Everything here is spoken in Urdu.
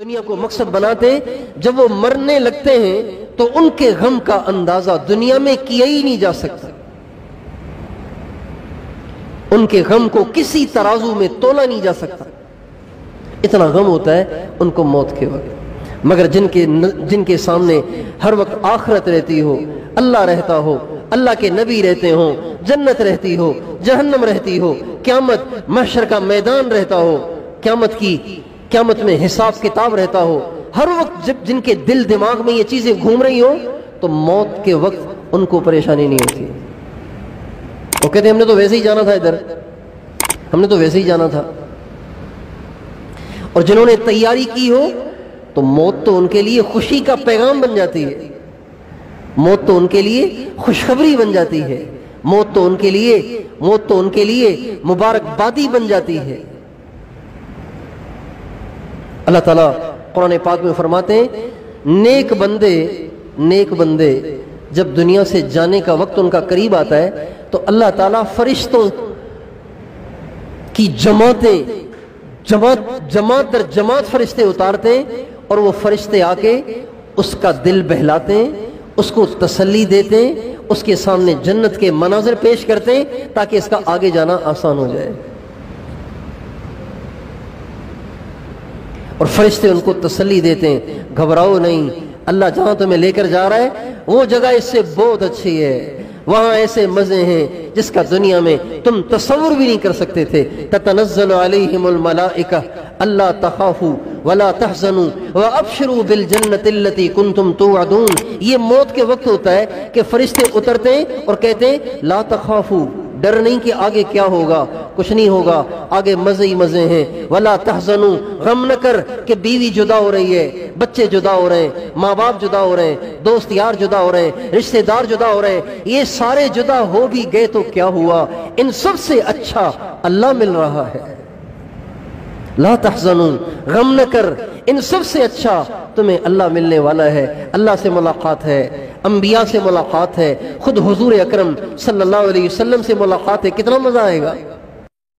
دنیا کو مقصد بناتے جب وہ مرنے لگتے ہیں تو ان کے غم کا اندازہ دنیا میں کیا ہی نہیں جا سکتا. ان کے غم کو کسی ترازو میں تولا نہیں جا سکتا. اتنا غم ہوتا ہے ان کو موت کے وقت. مگر جن کے سامنے ہر وقت آخرت رہتی ہو، اللہ رہتا ہو، اللہ کے نبی رہتے ہوں، جنت رہتی ہو، جہنم رہتی ہو، قیامت محشر کا میدان رہتا ہو، قیامت میں حساب کتاب رہتا ہو، ہر وقت جب جن کے دل دماغ میں یہ چیزیں گھوم رہی ہوں تو موت کے وقت ان کو پریشانی نہیں ہوتی. وہ کہتے ہیں ہم نے تو ویسے ہی جانا تھا، ادھر ہم نے تو ویسے ہی جانا تھا. اور جنہوں نے تیاری کی ہو تو موت تو ان کے لیے خوشی کا پیغام بن جاتی ہے، موت تو ان کے لیے خوشخبری بن جاتی ہے، موت تو ان کے لیے مبارکبادی بن جاتی ہے. اللہ تعالیٰ قرآن پاک میں فرماتے ہیں نیک بندے جب دنیا سے جانے کا وقت ان کا قریب آتا ہے تو اللہ تعالیٰ فرشتوں کی جماعت در جماعت فرشتے اتارتے ہیں اور وہ فرشتے آ کے اس کا دل بہلاتے ہیں، اس کو تسلی دیتے ہیں، اس کے سامنے جنت کے مناظر پیش کرتے ہیں تاکہ اس کا آگے جانا آسان ہو جائے. اور فرشتے ان کو تسلی دیتے ہیں، گھبراؤ نہیں، اللہ جہاں تمہیں لے کر جا رہا ہے وہ جگہ اس سے بہت اچھی ہے، وہاں ایسے مزے ہیں جس کا دنیا میں تم تصور بھی نہیں کر سکتے تھے. تتنزل علیہم الملائکہ اللہ تخافوا ولا تحزنوا وابشروا بالجنۃ التي کنتم توعدون. یہ موت کے وقت ہوتا ہے کہ فرشتے اترتے ہیں اور کہتے ہیں لا تخافوا، ڈر نہیں کہ آگے کیا ہوگا، کچھ نہیں ہوگا، آگے مزے ہی مزے ہیں. ولا تحزنوا، غم نہ کر کہ بیوی جدا ہو رہی ہے، بچے جدا ہو رہے ہیں، ماں باپ جدا ہو رہے ہیں، دوست یار جدا ہو رہے ہیں، رشتہ دار جدا ہو رہے ہیں. یہ سارے جدا ہو بھی گئے تو کیا ہوا، ان سب سے اچھا اللہ مل رہا ہے. لا تحزنوا، غم نہ کر، ان سب سے اچھا تمہیں اللہ ملنے والا ہے. اللہ سے ملاقات ہے، انبیاء سے ملاقات ہے، خود حضور اکرم صلی اللہ علیہ وسلم سے ملاقات ہے. کتنا مزہ آئے گا.